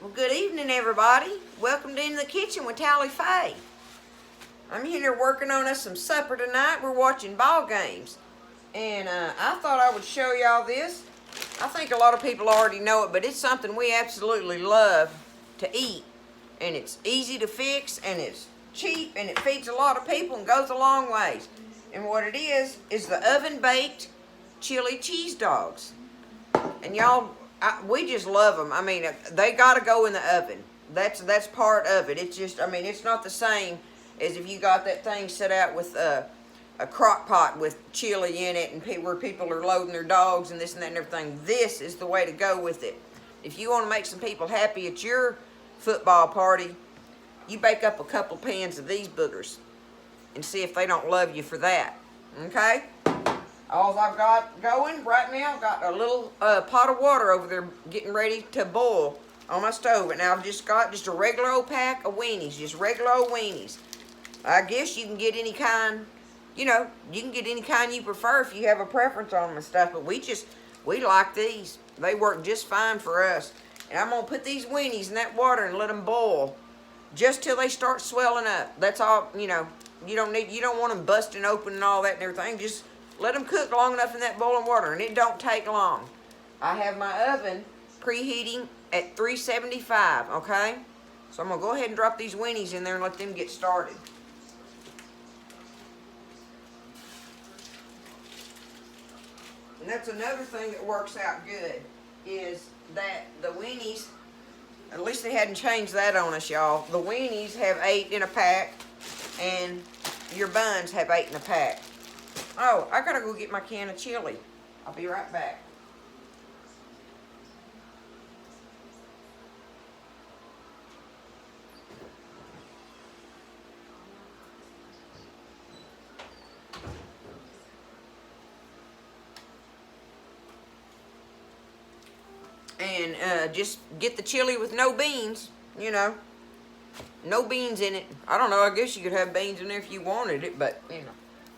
Well, good evening, everybody. Welcome to In the Kitchen with Tally Faye. I'm here working on us some supper tonight. We're watching ball games. And I thought I would show y'all this. I think a lot of people already know it, but it's something we absolutely love to eat. And it's easy to fix, and it's cheap, and it feeds a lot of people and goes a long ways. And what it is the oven-baked chili cheese dogs. And y'all, we just love them. I mean, they got to go in the oven. That's part of it. It's just, I mean, it's not the same as if you got that thing set out with a crock pot with chili in it and where people are loading their dogs and this and that and everything. This is the way to go with it. If you want to make some people happy at your football party, you bake up a couple pans of these boogers and see if they don't love you for that. Okay? All I've got going right now, I've got a little pot of water over there getting ready to boil on my stove. And now I've just got just a regular old pack of weenies, just regular old weenies. I guess you can get any kind, you know, you can get any kind you prefer if you have a preference on them and stuff. But we like these. They work just fine for us. And I'm going to put these weenies in that water and let them boil just till they start swelling up. That's all, you know, you don't want them busting open and all that and everything. Just let them cook long enough in that boiling water, and it don't take long. I have my oven preheating at 375, okay? So I'm going to go ahead and drop these weenies in there and let them get started. And that's another thing that works out good, is that the weenies, at least they hadn't changed that on us, y'all. The weenies have 8 in a pack, and your buns have 8 in a pack. Oh, I gotta go get my can of chili. I'll be right back. And just get the chili with no beans, you know. No beans in it. I don't know, I guess you could have beans in there if you wanted it, but, you know.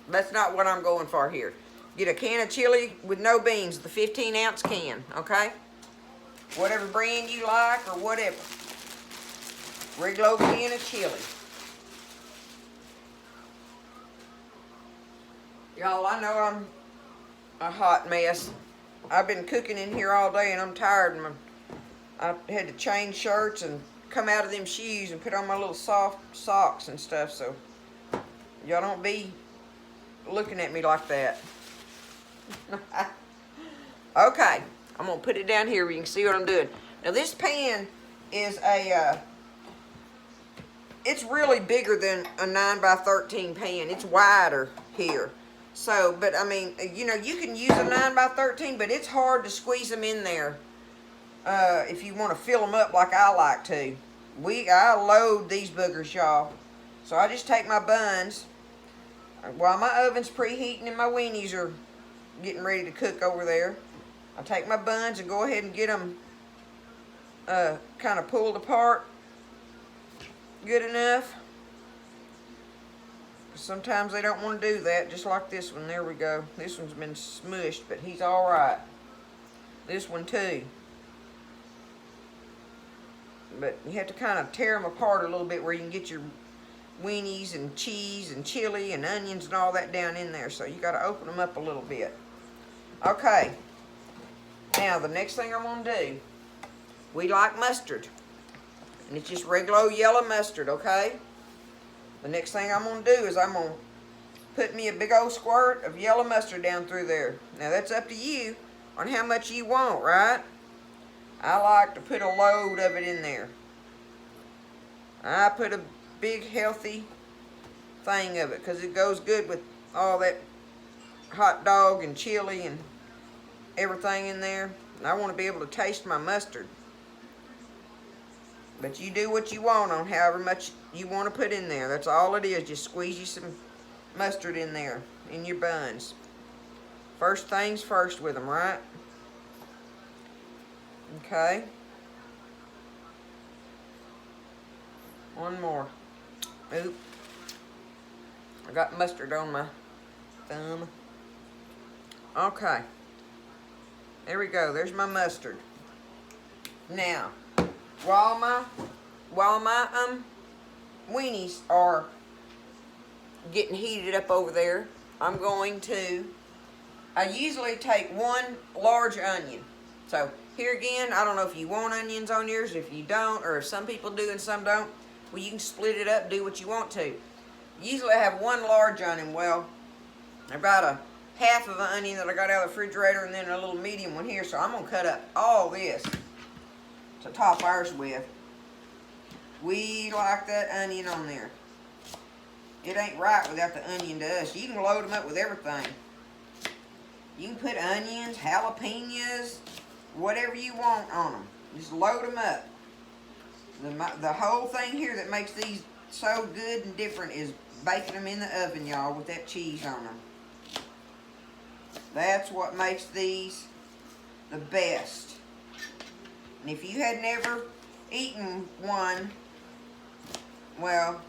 That's not what I'm going for here. Get a can of chili with no beans, the 15-ounce can, okay? Whatever brand you like or whatever. Regular old can of chili. Y'all, I know I'm a hot mess. I've been cooking in here all day and I'm tired. And I had to change shirts and come out of them shoes and put on my little soft socks and stuff, so y'all don't be looking at me like that. Okay, I'm gonna put it down here where you can see what I'm doing. Now this pan is it's really bigger than a 9x13 pan. It's wider here. So, but I mean, you know, you can use a 9x13, but it's hard to squeeze them in there if you want to fill them up like I like to. I load these boogers, y'all. So I just take my buns while my oven's preheating and my weenies are getting ready to cook over there. I take my buns and go ahead and get them kind of pulled apart good enough. Sometimes they don't want to do that, just like this one. There we go. This one's been smushed, but he's all right. This one too. But you have to kind of tear them apart a little bit where you can get your weenies and cheese and chili and onions and all that down in there. So you got to open them up a little bit. Okay. Now the next thing I'm going to do, we like mustard. And it's just regular old yellow mustard, okay? The next thing I'm going to do is I'm going to put me a big old squirt of yellow mustard down through there. Now that's up to you on how much you want, right? I like to put a load of it in there. I put a big healthy thing of it because it goes good with all that hot dog and chili and everything in there. And I want to be able to taste my mustard. But you do what you want on however much you want to put in there. That's all it is. Just squeeze you some mustard in there in your buns. First things first with them, right? Okay. One more. Oop. I got mustard on my thumb. Okay. There we go. There's my mustard. Now, while my weenies are getting heated up over there, I'm going to, I usually take one large onion. So here again, I don't know if you want onions on yours, if you don't, or if some people do and some don't. Well, you can split it up, do what you want to. Usually I have one large onion. Well, about a half of an onion that I got out of the refrigerator, and then a little medium one here. So I'm going to cut up all this to top ours with. We like that onion on there. It ain't right without the onion to us. You can load them up with everything. You can put onions, jalapenos, whatever you want on them. Just load them up. The whole thing here that makes these so good and different is baking them in the oven, y'all, with that cheese on them. That's what makes these the best. And if you had never eaten one, well,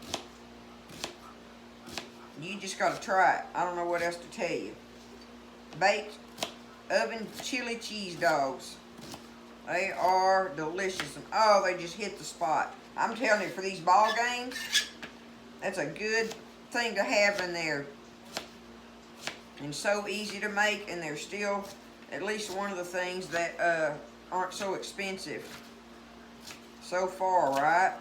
you just got to try it. I don't know what else to tell you. Baked oven chili cheese dogs. They are delicious. And oh, they just hit the spot. I'm telling you, for these ball games, that's a good thing to have in there. And so easy to make, and they're still at least one of the things that aren't so expensive so far, right?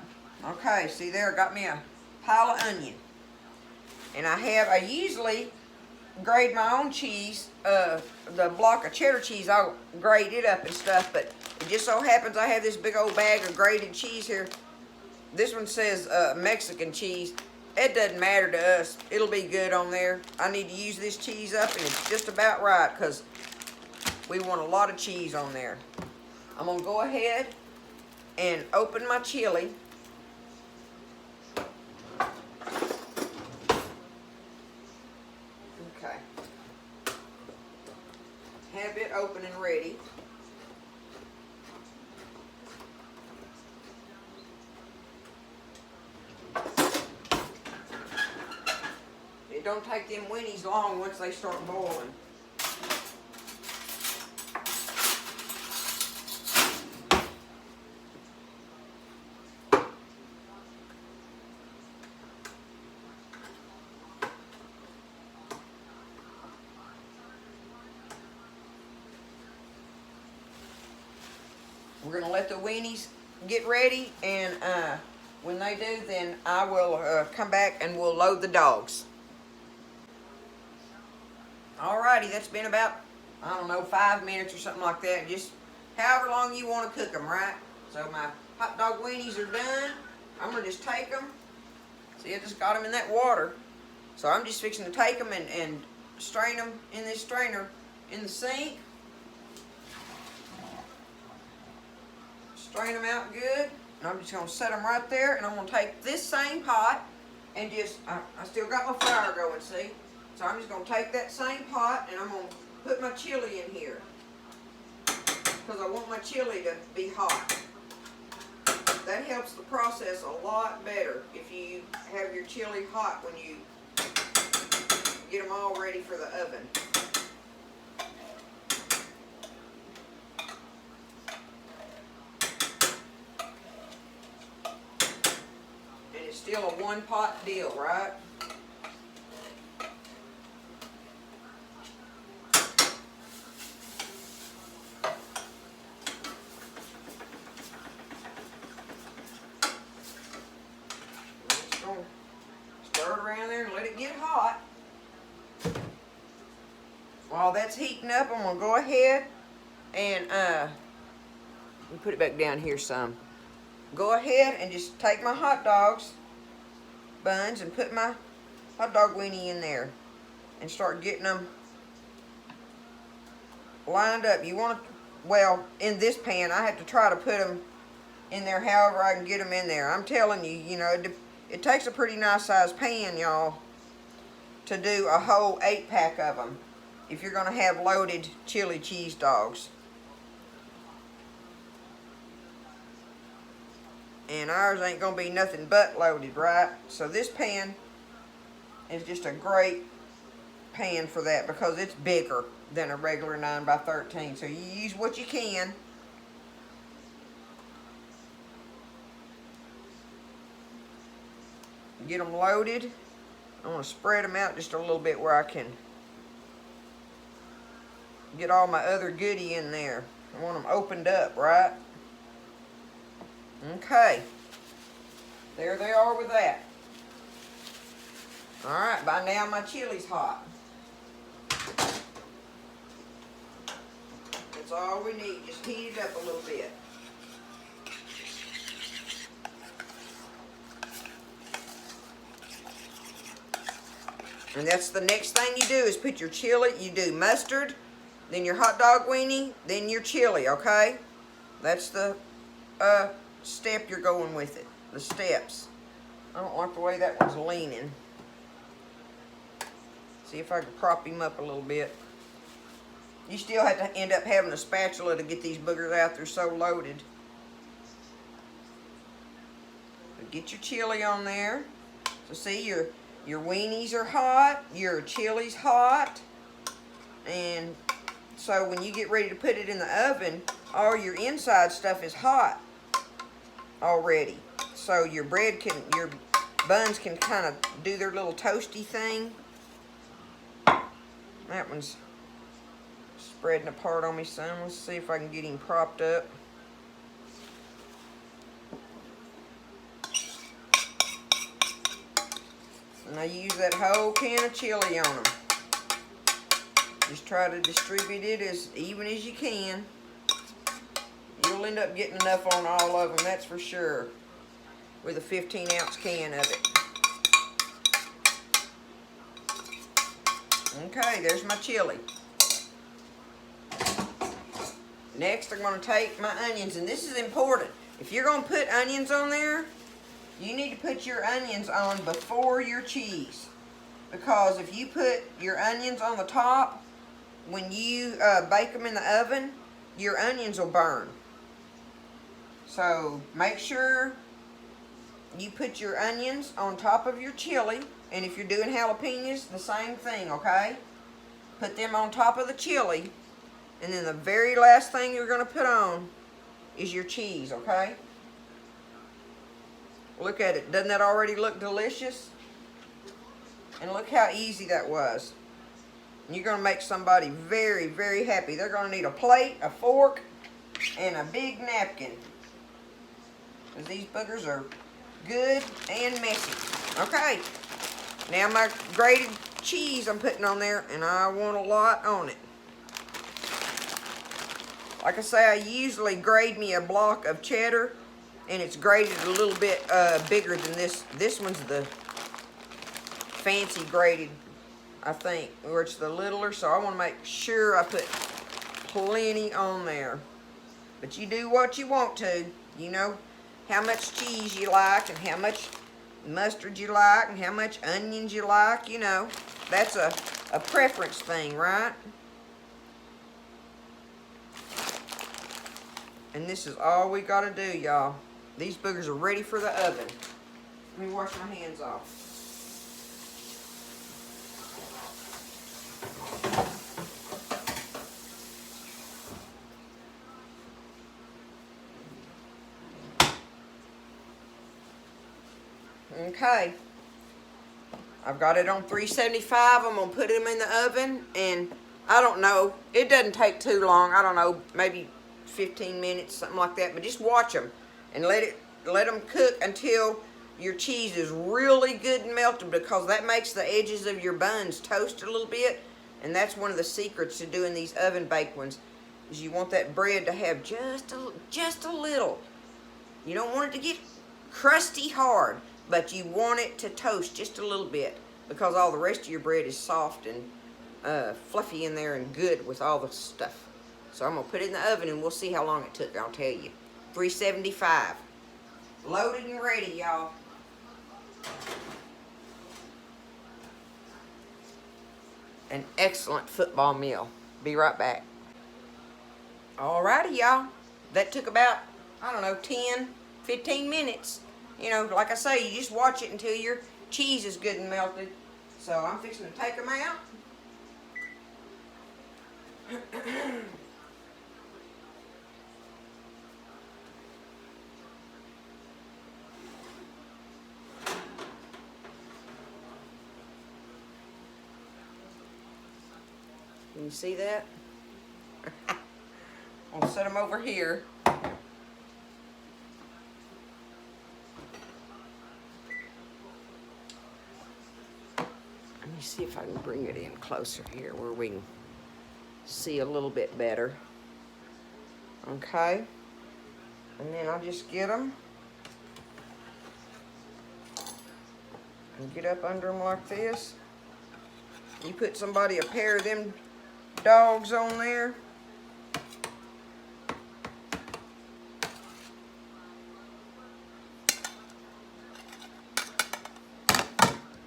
Okay, see there, I got me a pile of onion. And I usually grade my own cheese, the block of cheddar cheese. I'll grade it up and stuff, but it just so happens I have this big old bag of grated cheese here. This one says Mexican cheese. It doesn't matter to us. It'll be good on there. I need to use this cheese up, and it's just about right because we want a lot of cheese on there. I'm going to go ahead and open my chili. Okay. Have it open and ready. It don't take them weenies long once they start boiling. We're going to let the weenies get ready, and when they do, then I will come back and we'll load the dogs. Alrighty, that's been about, I don't know, 5 minutes or something like that. Just however long you want to cook them, right? So my hot dog weenies are done. I'm going to just take them. See, I just got them in that water. So I'm just fixing to take them and strain them in this strainer in the sink. Strain them out good. And I'm just going to set them right there. And I'm going to take this same pot and just, I still got my fire going, see? So I'm just going to take that same pot and I'm going to put my chili in here. Because I want my chili to be hot. That helps the process a lot better if you have your chili hot when you get them all ready for the oven. And it's still a one pot deal, right? While that's heating up, I'm gonna go ahead and let me put it back down here some. Go ahead and just take my hot dogs buns and put my hot dog weenie in there and start getting them lined up. You want to, well, in this pan, I have to try to put them in there however I can get them in there. I'm telling you, you know, it takes a pretty nice sized pan, y'all, to do a whole 8-pack of them if you're going to have loaded chili cheese dogs. And ours ain't going to be nothing but loaded, right? So this pan is just a great pan for that because it's bigger than a regular 9x13. So you use what you can. get them loaded. I want to spread them out just a little bit where I can get all my other goodie in there. I want them opened up, right? Okay. There they are with that. Alright, by now my chili's hot. That's all we need. Just heat it up a little bit. And that's the next thing you do is put your chili. You do mustard, then your hot dog weenie, then your chili, okay? That's the step you're going with it. The steps. I don't like the way that one's leaning. See if I can prop him up a little bit. You still have to end up having a spatula to get these boogers out. They're so loaded. But get your chili on there. So see, your weenies are hot, your chili's hot, and so when you get ready to put it in the oven, all your inside stuff is hot already. So your buns can kind of do their little toasty thing. That one's spreading apart on me some. Let's see if I can get him propped up. And I use that whole can of chili on them. Just try to distribute it as even as you can. You'll end up getting enough on all of them, that's for sure. With a 15-ounce can of it. Okay, there's my chili. Next, I'm going to take my onions, and this is important. If you're going to put onions on there, you need to put your onions on before your cheese. Because if you put your onions on the top, when you bake them in the oven, your onions will burn. So make sure you put your onions on top of your chili. And if you're doing jalapenos, the same thing, okay? Put them on top of the chili. And then the very last thing you're going to put on is your cheese, okay? Look at it. Doesn't that already look delicious? And look how easy that was. You're going to make somebody very, very happy. They're going to need a plate, a fork, and a big napkin. Because these boogers are good and messy. Okay. Now my grated cheese I'm putting on there, and I want a lot on it. Like I say, I usually grate me a block of cheddar, and it's grated a little bit bigger than this. This one's the fancy grated, I think, or it's the littler, so I want to make sure I put plenty on there. But you do what you want to. You know how much cheese you like, and how much mustard you like, and how much onions you like, you know. That's a preference thing, right? And this is all we got to do, y'all. These boogers are ready for the oven. Let me wash my hands off. Okay. I've got it on 375. I'm going to put them in the oven, and I don't know. It doesn't take too long. I don't know, maybe 15 minutes, something like that. But just watch them and let them cook until your cheese is really good and melted, because that makes the edges of your buns toast a little bit. And that's one of the secrets to doing these oven baked ones, is you want that bread to have just a little. You don't want it to get crusty hard, but you want it to toast just a little bit, because all the rest of your bread is soft and fluffy in there and good with all the stuff. So I'm going to put it in the oven, and we'll see how long it took. I'll tell you. 375. Loaded and ready, y'all. An excellent football meal. Be right back. Alrighty, y'all. That took about, I don't know, 10, 15 minutes. You know, like I say, you just watch it until your cheese is good and melted. So I'm fixing to take them out. you see that? I'll set them over here. Let me see if I can bring it in closer here where we can see a little bit better. Okay. And then I'll just get them and get up under them like this. You put a pair of them dogs on there.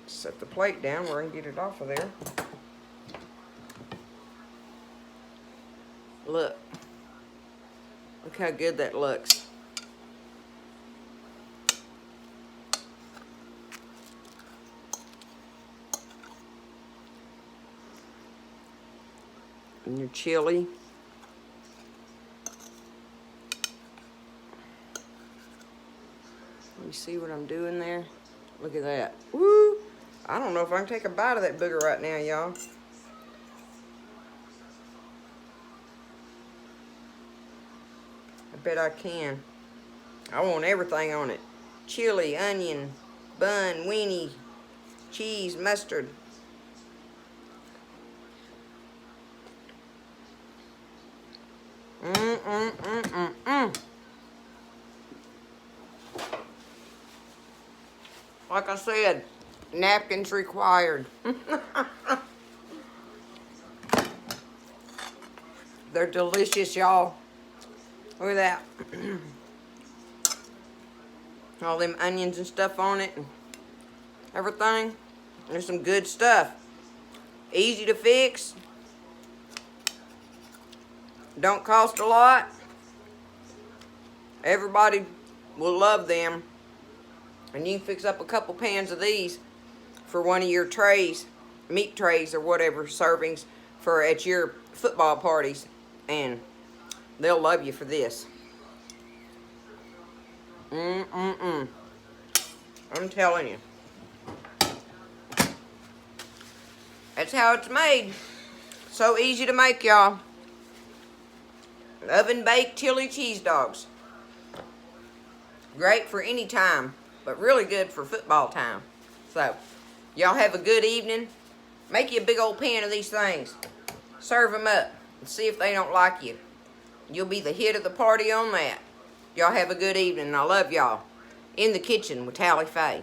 Set the plate down where I can get it off of there. Look how good that looks. And your chili. You see what I'm doing there? Look at that. Woo! I don't know if I can take a bite of that booger right now, y'all. I bet I can. I want everything on it. Chili, onion, bun, weenie, cheese, mustard. Like I said, napkins required. They're delicious, y'all. Look at that. All them onions and stuff on it and everything. There's some good stuff. Easy to fix. Don't cost a lot. Everybody will love them. And you can fix up a couple pans of these for one of your trays, meat trays or whatever, servings for at your football parties. And they'll love you for this. I'm telling you. That's how it's made. So easy to make, y'all. Oven baked chili cheese dogs. Great for any time, but really good for football time. So, y'all have a good evening. Make you a big old pan of these things. Serve them up and see if they don't like you. You'll be the hit of the party on that. Y'all have a good evening. I love y'all. In the Kitchen with Tally Faye.